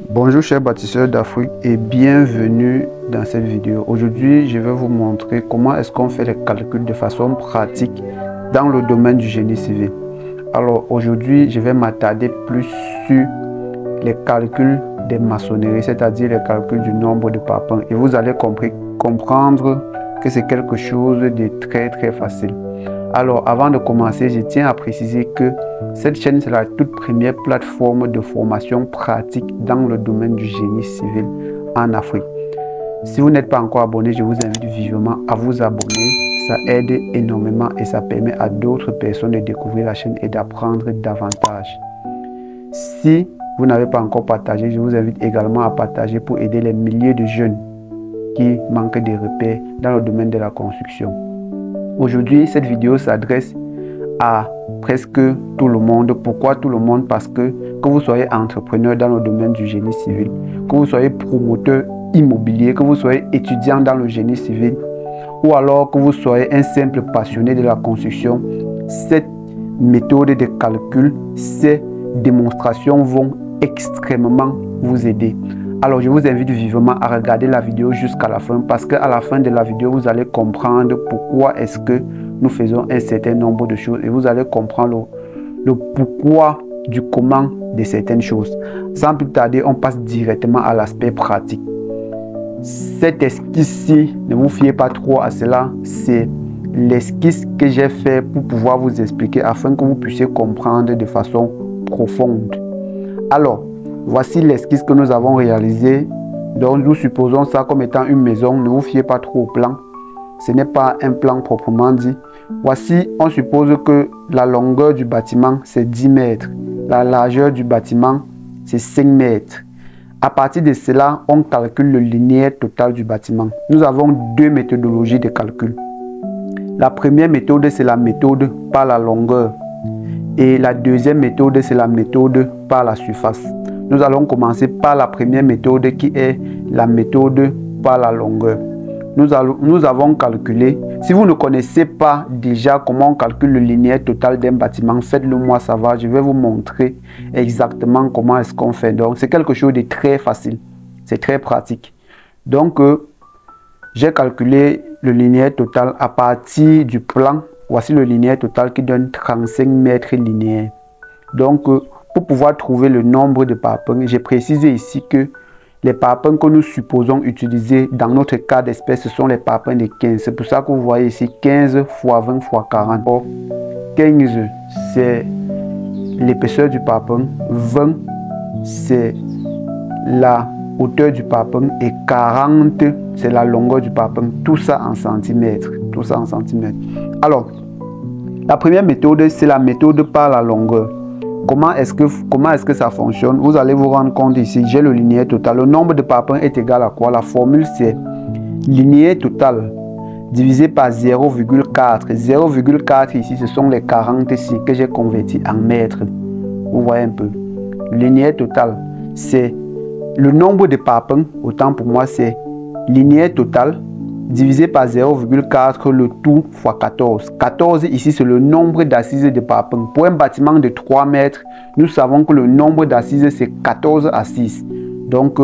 Bonjour chers bâtisseurs d'Afrique et bienvenue dans cette vidéo. Aujourd'hui, je vais vous montrer comment est-ce qu'on fait les calculs de façon pratique dans le domaine du génie civil. Alors aujourd'hui, je vais m'attarder plus sur les calculs des maçonneries, c'est-à-dire les calculs du nombre de parpaings. Et vous allez comprendre que c'est quelque chose de très facile. Alors avant de commencer, je tiens à préciser que cette chaîne c'est la toute première plateforme de formation pratique dans le domaine du génie civil en Afrique. Si vous n'êtes pas encore abonné, je vous invite vivement à vous abonner. Ça aide énormément et ça permet à d'autres personnes de découvrir la chaîne et d'apprendre davantage. Si vous n'avez pas encore partagé, je vous invite également à partager pour aider les milliers de jeunes qui manquent de repères dans le domaine de la construction. Aujourd'hui, cette vidéo s'adresse à presque tout le monde. Pourquoi tout le monde? Parce que vous soyez entrepreneur dans le domaine du génie civil, que vous soyez promoteur immobilier, que vous soyez étudiant dans le génie civil, ou alors que vous soyez un simple passionné de la construction, cette méthode de calcul, ces démonstrations vont extrêmement vous aider. Alors je vous invite vivement à regarder la vidéo jusqu'à la fin parce qu'à la fin de la vidéo, vous allez comprendre pourquoi est-ce que nous faisons un certain nombre de choses et vous allez comprendre le pourquoi du comment de certaines choses. Sans plus tarder, on passe directement à l'aspect pratique. Cette esquisse-ci, ne vous fiez pas trop à cela, c'est l'esquisse que j'ai fait pour pouvoir vous expliquer afin que vous puissiez comprendre de façon profonde. Alors, voici l'esquisse que nous avons réalisée. Donc nous supposons ça comme étant une maison. Ne vous fiez pas trop au plan. Ce n'est pas un plan proprement dit. Voici, on suppose que la longueur du bâtiment c'est 10 mètres. La largeur du bâtiment c'est 5 mètres. À partir de cela, on calcule le linéaire total du bâtiment. Nous avons deux méthodologies de calcul. La première méthode c'est la méthode par la longueur. Et la deuxième méthode c'est la méthode par la surface. Nous allons commencer par la première méthode qui est la méthode par la longueur. Nous avons calculé, si vous ne connaissez pas déjà comment on calcule le linéaire total d'un bâtiment, faites-le moi savoir, je vais vous montrer exactement comment est-ce qu'on fait. Donc c'est quelque chose de très facile, c'est très pratique. Donc j'ai calculé le linéaire total à partir du plan. Voici le linéaire total qui donne 35 mètres linéaires. Donc pour pouvoir trouver le nombre de parpaings, j'ai précisé ici que les parpaings que nous supposons utiliser dans notre cas d'espèce, ce sont les parpaings de 15. C'est pour ça que vous voyez ici 15 x 20 x 40. Or, 15 c'est l'épaisseur du parpaing, 20 c'est la hauteur du parpaing et 40 c'est la longueur du parpaing. Tout ça en centimètres. Tout ça en centimètres. Alors, la première méthode, c'est la méthode par la longueur. Comment est-ce que ça fonctionne? Vous allez vous rendre compte ici, j'ai le linéaire total. Le nombre de parpaings est égal à quoi? La formule c'est linéaire total divisé par 0,4. 0,4 ici, ce sont les 40 ici que j'ai converti en mètres. Vous voyez un peu. Le linéaire total, c'est le nombre de parpaings. Autant pour moi, c'est linéaire total divisé par 0,4 le tout fois 14. 14 ici c'est le nombre d'assises de parpaings. Pour un bâtiment de 3 mètres, nous savons que le nombre d'assises c'est 14 assises. Donc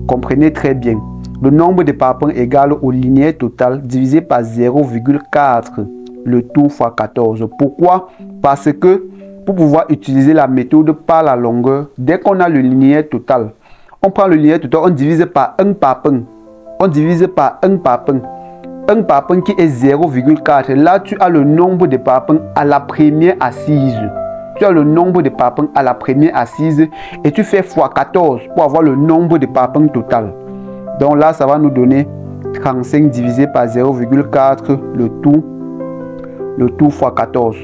comprenez très bien. Le nombre de parpaings égale au linéaire total divisé par 0,4 le tout fois 14. Pourquoi? Parce que pour pouvoir utiliser la méthode par la longueur, dès qu'on a le linéaire total, on prend le linéaire total, on divise par un parpaing. On divise par un parpaing. Un parpaing qui est 0,4. Là, tu as le nombre de parpaings à la première assise. Tu as le nombre de parpaings à la première assise et tu fais x 14 pour avoir le nombre de parpaings total. Donc là, ça va nous donner 35 divisé par 0,4 le tout x 14.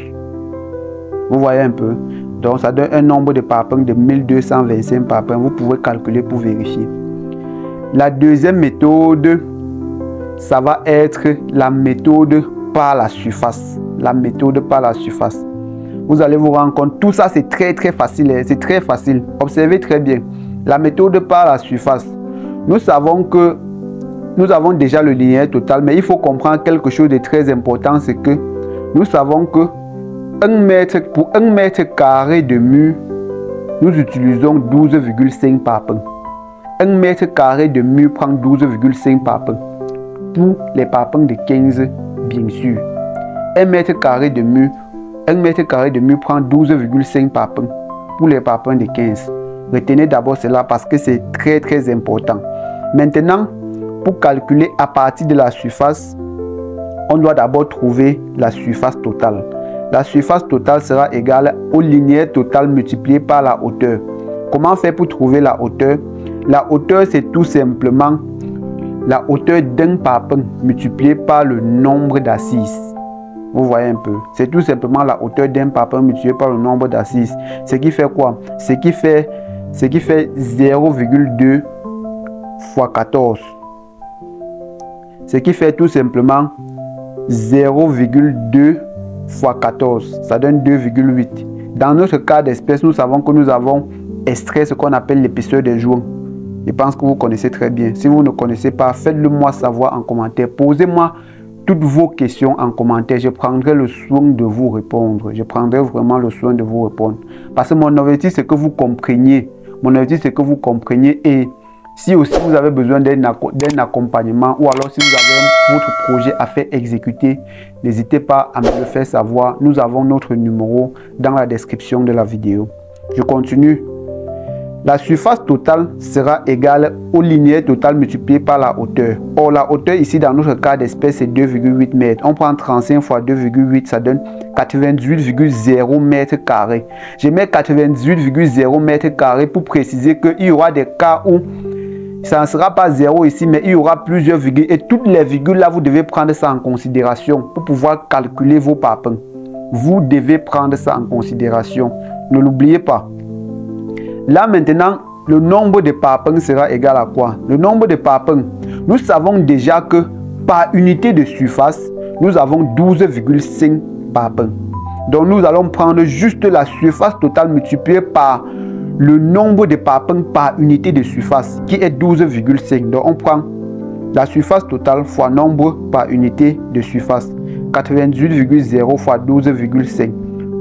Vous voyez un peu. Donc ça donne un nombre de parpaings de 1225 parpaings. Vous pouvez calculer pour vérifier. La deuxième méthode, ça va être la méthode par la surface. La méthode par la surface. Vous allez vous rendre compte, tout ça c'est très facile. C'est très facile. Observez très bien. La méthode par la surface. Nous savons que nous avons déjà le linéaire total, mais il faut comprendre quelque chose de très important, c'est que nous savons que pour 1 mètre carré de mur, nous utilisons 12,5 parpaings. 1 mètre carré de mur prend 12,5 parpaings. Pour les parpaings de 15, bien sûr. 1 mètre carré de mur prend 12,5 parpaings. Pour les parpaings de 15. Retenez d'abord cela parce que c'est très important. Maintenant, pour calculer à partir de la surface, on doit d'abord trouver la surface totale. La surface totale sera égale au linéaire total multiplié par la hauteur. Comment faire pour trouver la hauteur? La hauteur, c'est tout simplement la hauteur d'un parpaing multiplié par le nombre d'assises. Vous voyez un peu? C'est tout simplement la hauteur d'un parpaing multiplié par le nombre d'assises. Ce qui fait quoi? Ce qui fait 0,2 fois 14. Ce qui fait tout simplement 0,2 fois 14. Ça donne 2,8. Dans notre cas d'espèce, nous savons que nous avons extrait ce qu'on appelle l'épaisseur des joints. Je pense que vous connaissez très bien. Si vous ne connaissez pas, faites-le moi savoir en commentaire. Posez-moi toutes vos questions en commentaire. Je prendrai le soin de vous répondre. Je prendrai vraiment le soin de vous répondre. Parce que mon objectif, c'est que vous compreniez. Mon objectif, c'est que vous compreniez. Et si aussi vous avez besoin d'un accompagnement ou alors si vous avez votre projet à faire exécuter, n'hésitez pas à me le faire savoir. Nous avons notre numéro dans la description de la vidéo. Je continue. La surface totale sera égale au linéaire total multiplié par la hauteur. Or, la hauteur ici, dans notre cas d'espèce, c'est 2,8 mètres. On prend 35 fois 2,8, ça donne 98,0 mètres carrés. Je mets 98,0 mètres carrés pour préciser qu'il y aura des cas où ça ne sera pas 0 ici, mais il y aura plusieurs virgules. Et toutes les virgules là, vous devez prendre ça en considération pour pouvoir calculer vos parpaings. Vous devez prendre ça en considération. Ne l'oubliez pas. Là maintenant, le nombre de parpaings sera égal à quoi? Le nombre de parpaings, nous savons déjà que par unité de surface, nous avons 12,5 parpaings. Donc nous allons prendre juste la surface totale multipliée par le nombre de parpaings par unité de surface qui est 12,5. Donc on prend la surface totale fois nombre par unité de surface. 98,0 fois 12,5.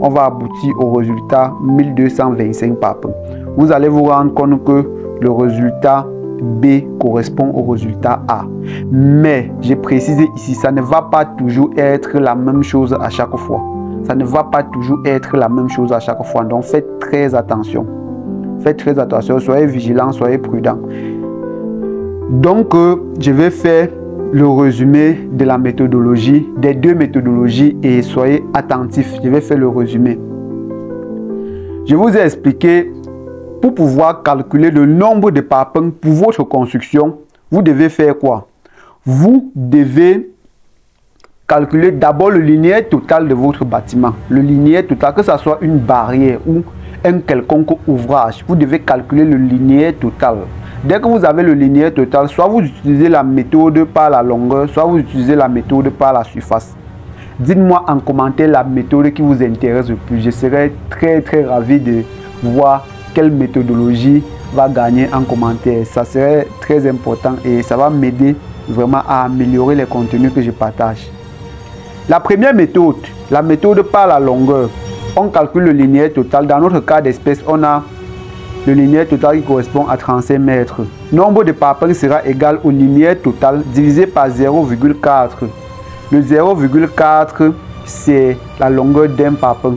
On va aboutir au résultat 1225 parpaings. Vous allez vous rendre compte que le résultat B correspond au résultat A. Mais, j'ai précisé ici, ça ne va pas toujours être la même chose à chaque fois. Ça ne va pas toujours être la même chose à chaque fois. Donc, faites très attention. Faites très attention, soyez vigilants, soyez prudents. Donc, je vais faire le résumé de la méthodologie, des deux méthodologies et soyez attentifs. Je vais faire le résumé. Je vous ai expliqué, pour pouvoir calculer le nombre de parpaings pour votre construction, vous devez faire quoi? Vous devez calculer d'abord le linéaire total de votre bâtiment. Le linéaire total, que ce soit une barrière ou un quelconque ouvrage, vous devez calculer le linéaire total. Dès que vous avez le linéaire total, soit vous utilisez la méthode par la longueur, soit vous utilisez la méthode par la surface. Dites-moi en commentaire la méthode qui vous intéresse le plus. Je serai très ravi de voir quelle méthodologie va gagner en commentaire. Ça serait très important et ça va m'aider vraiment à améliorer les contenus que je partage. La première méthode, la méthode par la longueur. On calcule le linéaire total. Dans notre cas d'espèce, on a le linéaire total qui correspond à 35 mètres. Nombre de parpaings sera égal au linéaire total divisé par 0,4. Le 0,4, c'est la longueur d'un parpaing.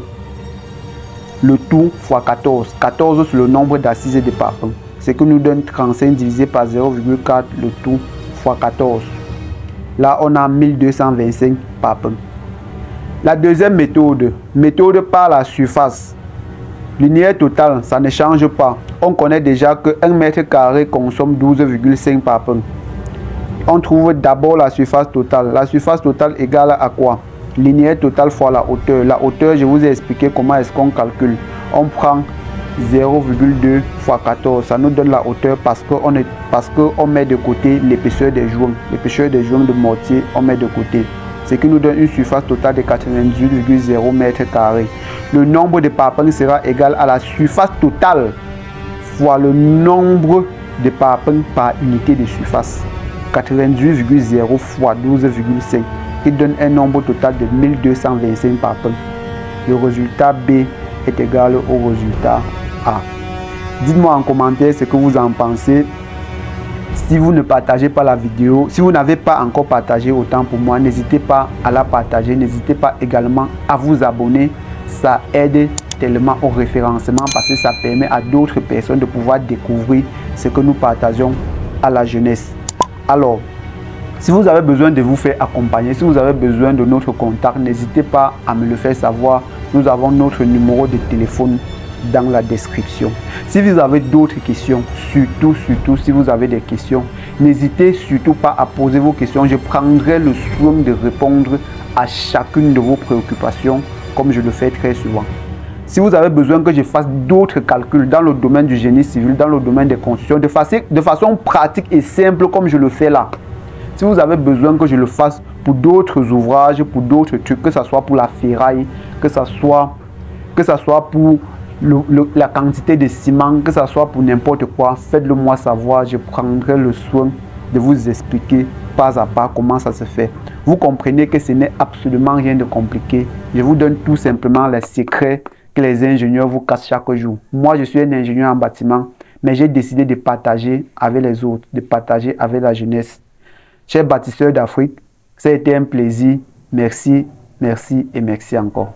Le tout fois 14. 14, c'est le nombre d'assises de parpaings. Ce qui nous donne 35 divisé par 0,4, le tout fois 14. Là, on a 1225 parpaings. La deuxième méthode, méthode par la surface. Linéaire total, ça ne change pas. On connaît déjà que 1 mètre carré consomme 12,5 parpaings. On trouve d'abord la surface totale. La surface totale égale à quoi? Linéaire total fois la hauteur. La hauteur, je vous ai expliqué comment est-ce qu'on calcule. On prend 0,2 fois 14. Ça nous donne la hauteur parce qu'on met de côté l'épaisseur des joints. L'épaisseur des joints de mortier, on met de côté. Ce qui nous donne une surface totale de 98,0 mètres carrés. Le nombre de parpaings sera égal à la surface totale fois le nombre de parpaings par unité de surface. 98,0 fois 12,5 qui donne un nombre total de 1225 parpaings. Le résultat B est égal au résultat A. Dites-moi en commentaire ce que vous en pensez. Si vous ne partagez pas la vidéo, si vous n'avez pas encore partagé, autant pour moi, n'hésitez pas à la partager. N'hésitez pas également à vous abonner. Ça aide tellement au référencement parce que ça permet à d'autres personnes de pouvoir découvrir ce que nous partageons à la jeunesse. Alors, si vous avez besoin de vous faire accompagner, si vous avez besoin de notre contact, n'hésitez pas à me le faire savoir. Nous avons notre numéro de téléphone dans la description. Si vous avez d'autres questions, surtout si vous avez des questions, n'hésitez surtout pas à poser vos questions. Je prendrai le soin de répondre à chacune de vos préoccupations comme je le fais très souvent. Si vous avez besoin que je fasse d'autres calculs dans le domaine du génie civil, dans le domaine des constructions, de façon pratique et simple comme je le fais là, si vous avez besoin que je le fasse pour d'autres ouvrages, pour d'autres trucs, que ce soit pour la ferraille, que ce soit pour la quantité de ciment, que ce soit pour n'importe quoi, faites-le moi savoir. Je prendrai le soin de vous expliquer pas à pas comment ça se fait. Vous comprenez que ce n'est absolument rien de compliqué. Je vous donne tout simplement les secrets que les ingénieurs vous cassent chaque jour. Moi, je suis un ingénieur en bâtiment, mais j'ai décidé de partager avec les autres, de partager avec la jeunesse. Chers bâtisseurs d'Afrique, ça a été un plaisir. Merci, merci et merci encore.